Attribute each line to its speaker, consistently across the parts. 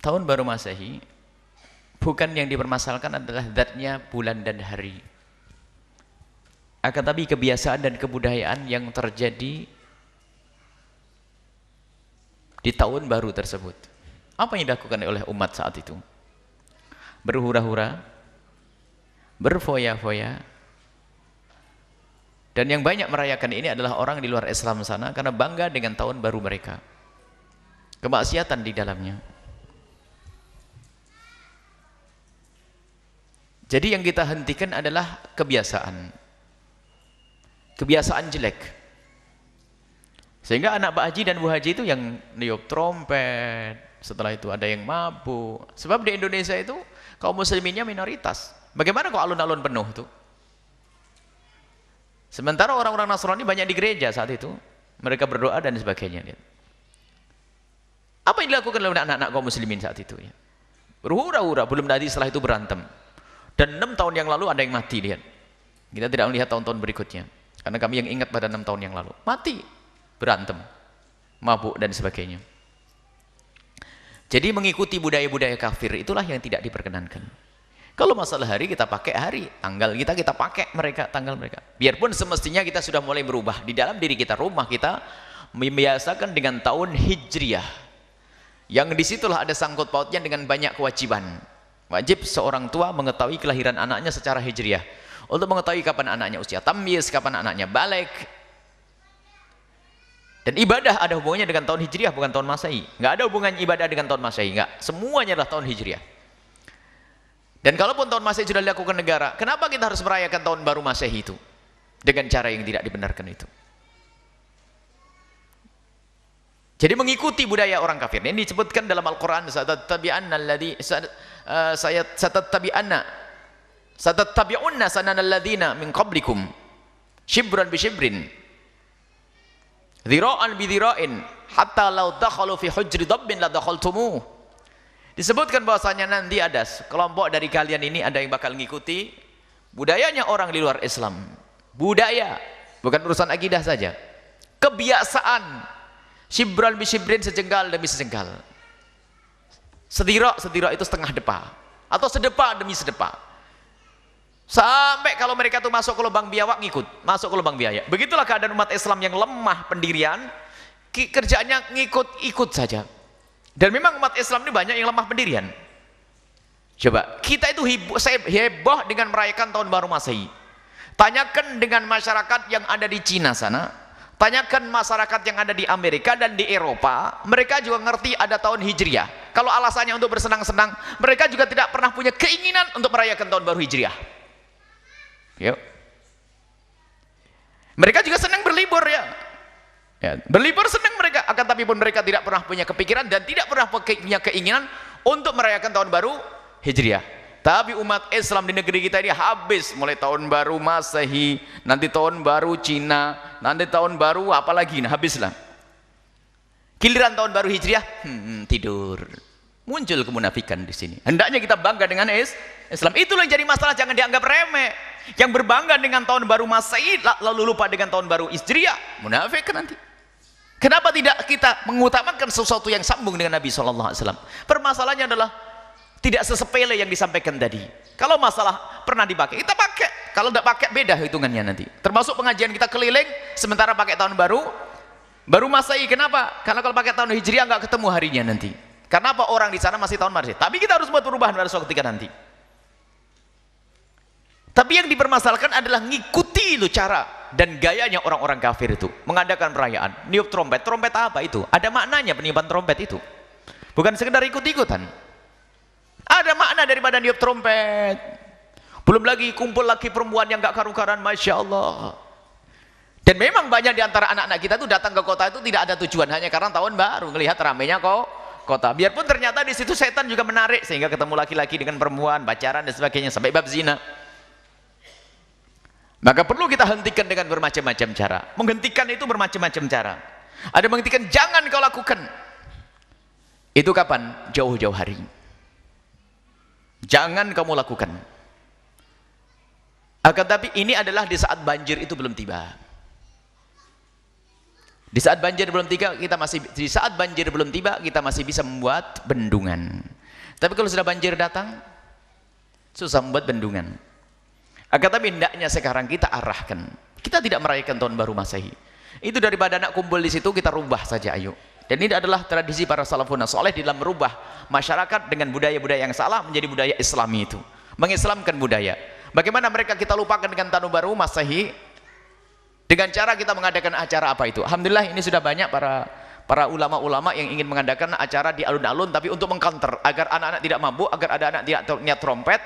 Speaker 1: Tahun baru Masehi bukan yang dipermasalahkan adalah zatnya bulan dan hari, akan tapi kebiasaan dan kebudayaan yang terjadi di tahun baru tersebut. Apa yang dilakukan oleh umat saat itu? Berhura-hura, berfoya-foya, dan yang banyak merayakan ini adalah orang di luar Islam sana karena bangga dengan tahun baru mereka. Kemaksiatan di dalamnya. Jadi yang kita hentikan adalah kebiasaan jelek, sehingga anak Pak Haji dan Bu Haji itu yang niup trompet, setelah itu ada yang mabuk. Sebab di Indonesia itu kaum musliminnya minoritas. Bagaimana kok alun-alun penuh tuh? Sementara orang-orang Nasrani banyak di gereja saat itu, mereka berdoa dan sebagainya. Apa yang dilakukan oleh anak-anak kaum muslimin saat itu? Berhura-hura, belum tadi setelah itu berantem. Dan 6 tahun yang lalu ada yang mati, lihat. Kita tidak melihat tahun-tahun berikutnya, karena kami yang ingat pada 6 tahun yang lalu. Mati, berantem, mabuk dan sebagainya. Jadi mengikuti budaya-budaya kafir itulah yang tidak diperkenankan. Kalau masalah hari, kita pakai hari, tanggal kita pakai mereka, tanggal mereka. Biarpun semestinya kita sudah mulai berubah di dalam diri kita, rumah kita membiasakan dengan tahun Hijriah, yang disitulah ada sangkut pautnya dengan banyak kewajiban. Wajib seorang tua mengetahui kelahiran anaknya secara Hijriah, untuk mengetahui kapan anaknya usia tamyiz, kapan anaknya balik. Dan ibadah ada hubungannya dengan tahun Hijriah, bukan tahun Masehi. Nggak ada hubungan ibadah dengan tahun Masehi, nggak. Semuanya adalah tahun Hijriah. Dan kalaupun tahun Masehi sudah dilakukan negara, kenapa kita harus merayakan tahun baru Masehi itu dengan cara yang tidak dibenarkan itu? Jadi mengikuti budaya orang kafir. Ini disebutkan dalam Al-Quran, satattabi'unna sananal ladzina min qablikum shibran bi shibrin dhira'an bi dhira'in hatta law dakhalu fi hujri dabbin la dakhaltumuh. Disebutkan bahwasanya nanti ada kelompok dari kalian ini ada yang bakal mengikuti budayanya orang di luar Islam. Budaya, bukan urusan akidah saja. Kebiasaan shibran bi shibrin, sejengkal demi sejengkal. Sedira itu setengah depa, atau sedepa demi sedepa. Sampai kalau mereka tuh masuk ke lubang biawak ngikut, masuk ke lubang biaya. Begitulah keadaan umat Islam yang lemah pendirian, kerjaannya ngikut-ikut saja. Dan memang umat Islam ini banyak yang lemah pendirian. Coba, kita itu heboh dengan merayakan tahun baru Masehi. Tanyakan dengan masyarakat yang ada di Cina sana, tanyakan masyarakat yang ada di Amerika dan di Eropa, mereka juga ngerti ada tahun Hijriah. Kalau alasannya untuk bersenang-senang, mereka juga tidak pernah punya keinginan untuk merayakan tahun baru Hijriah. Yuk. Mereka juga senang berlibur ya. Berlibur senang mereka, akan tapi pun mereka tidak pernah punya kepikiran dan tidak pernah punya keinginan untuk merayakan tahun baru Hijriah. Tapi umat Islam di negeri kita ini habis, mulai tahun baru Masehi, nanti tahun baru Cina, nanti tahun baru apalagi, nah habislah. Giliran tahun baru Hijriah, tidur. Muncul kemunafikan di sini. Hendaknya kita bangga dengan Islam. Itulah yang jadi masalah, jangan dianggap remeh. Yang berbangga dengan tahun baru Masehi lalu lupa dengan tahun baru Hijriah, munafik nanti. Kenapa tidak kita mengutamakan sesuatu yang sambung dengan Nabi SAW? Permasalahannya adalah tidak sesepele yang disampaikan tadi. Kalau masalah pernah dipakai, kita pakai. Kalau tidak pakai, beda hitungannya nanti. Termasuk pengajian kita keliling, sementara pakai tahun baru Masehi. Kenapa? Karena kalau pakai tahun Hijriah nggak ketemu harinya nanti. Karena apa? Orang di sana masih tahun Masehi. Tapi kita harus buat perubahan pada suatu ketika nanti. Tapi yang dipermasalahkan adalah ngikuti itu cara dan gayanya orang-orang kafir itu mengadakan perayaan, niup trompet. Trompet apa itu? Ada maknanya peniupan trompet itu. Bukan sekedar ikut-ikutan. Ada makna daripada niup trompet. Belum lagi kumpul lagi perempuan yang gak karu-karuan, Masya Allah. Dan memang banyak di antara anak-anak kita itu datang ke kota itu tidak ada tujuan, hanya karena tahun baru, melihat ramainya kota. Biarpun ternyata di situ setan juga menarik, sehingga ketemu laki-laki dengan perempuan, pacaran dan sebagainya, sampai bab zina. Maka perlu kita hentikan dengan bermacam-macam cara. Menghentikan itu bermacam-macam cara. Ada menghentikan, jangan kau lakukan. Itu kapan? Jauh-jauh hari. Jangan kamu lakukan. Akan tapi ini adalah di saat banjir itu belum tiba. Di saat banjir belum tiba, kita masih bisa membuat bendungan. Tapi kalau sudah banjir datang, susah membuat bendungan. Akan tapi hendaknya sekarang kita arahkan. Kita tidak merayakan tahun baru Masehi. Itu daripada anak kumpul di situ, kita rubah saja, ayo. Dan ini adalah tradisi para salafun saleh dalam merubah masyarakat dengan budaya-budaya yang salah menjadi budaya Islami itu. Mengislamkan budaya. Bagaimana mereka kita lupakan dengan tahun baru Masehi? Dengan cara kita mengadakan acara apa itu? Alhamdulillah ini sudah banyak para ulama-ulama yang ingin mengadakan acara di alun-alun, tapi untuk mengcounter agar anak-anak tidak mabuk, agar ada anak tidak niat trompet,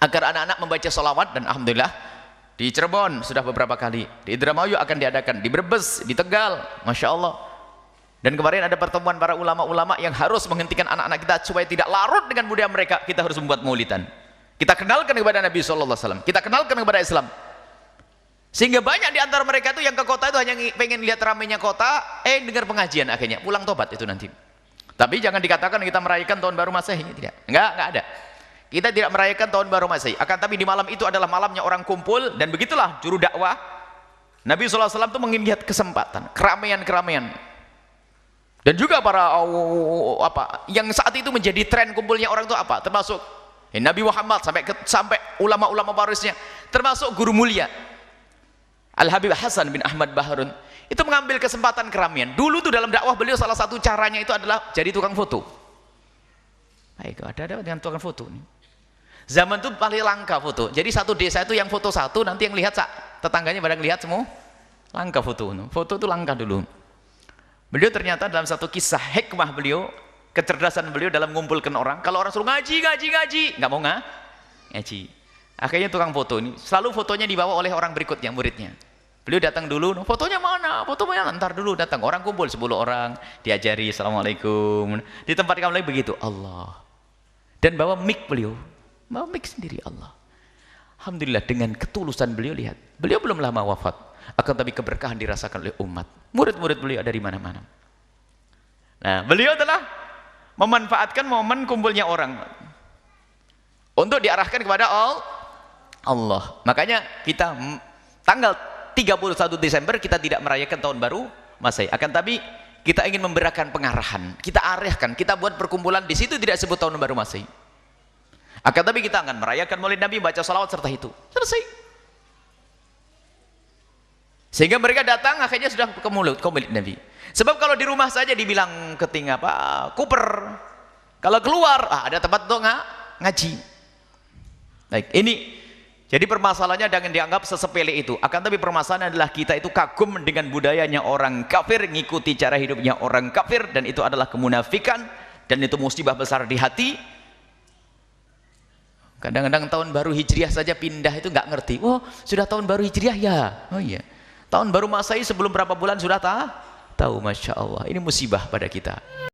Speaker 1: agar anak-anak membaca sholawat. Dan alhamdulillah di Cirebon sudah beberapa kali, di Indramayu akan diadakan, di Brebes, di Tegal, masya Allah. Dan kemarin ada pertemuan para ulama-ulama yang harus menghentikan anak-anak kita supaya tidak larut dengan budaya mereka. Kita harus membuat maulidan. Kita kenalkan kepada Nabi SAW, kita kenalkan kepada Islam. Sehingga banyak di antara mereka itu yang ke kota itu hanya pengen lihat ramainya kota, dengar pengajian akhirnya pulang tobat itu nanti. Tapi jangan dikatakan kita merayakan tahun baru Masehi, tidak. Enggak ada. Kita tidak merayakan tahun baru Masehi. Akan tapi di malam itu adalah malamnya orang kumpul, dan begitulah juru dakwah Nabi SAW itu ingin lihat kesempatan, keramaian-keramaian. Dan juga para yang saat itu menjadi tren kumpulnya orang itu apa? Termasuk Nabi Muhammad sampai ulama-ulama warisnya, termasuk guru mulia Al-Habib Hasan bin Ahmad Baharun itu mengambil kesempatan keramaian. Dulu tuh dalam dakwah beliau salah satu caranya itu adalah jadi tukang foto. Baik, ada dengan tukang foto nih. Zaman itu paling langka foto. Jadi satu desa itu yang foto satu, nanti yang lihat tetangganya pada lihat semua. Langka foto. Foto itu langka dulu. Beliau ternyata dalam satu kisah hikmah beliau, kecerdasan beliau dalam mengumpulkan orang. Kalau orang suruh ngaji, nggak mau ngaji. Akhirnya tukang foto ini selalu fotonya dibawa oleh orang berikutnya, muridnya. Beliau datang dulu, fotonya mana? Fotonya ntar dulu datang. Orang kumpul 10 orang, diajari assalamualaikum. Di tempat kamu lagi begitu, Allah. Dan bawa mic beliau, bawa mic sendiri Allah. Alhamdulillah dengan ketulusan beliau, lihat. Beliau belum lama wafat, akan tapi keberkahan dirasakan oleh umat. Murid-murid beliau dari mana-mana. Nah, beliau telah memanfaatkan momen kumpulnya orang untuk diarahkan kepada Allah. Makanya kita tanggal 31 Desember kita tidak merayakan tahun baru Masehi. Akan tapi kita ingin memberikan pengarahan, kita arahkan, kita buat perkumpulan di situ tidak sebut tahun baru Masehi. Akan tapi kita akan merayakan Maulid Nabi, baca salawat serta itu. Selesai. Sehingga mereka datang akhirnya sudah ke Maulid Nabi. Sebab kalau di rumah saja dibilang keting kuper. Kalau keluar ada tempat untuk ngaji. Baik, ini jadi permasalahannya jangan dianggap sesepele itu. Akan tapi permasalahannya adalah kita itu kagum dengan budayanya orang kafir, ngikuti cara hidupnya orang kafir, dan itu adalah kemunafikan, dan itu musibah besar di hati. Kadang-kadang tahun baru Hijriah saja pindah itu nggak ngerti. Oh, sudah tahun baru Hijriah ya? Oh iya. Tahun baru Masehi sebelum berapa bulan sudah tahu? Masya Allah. Ini musibah pada kita.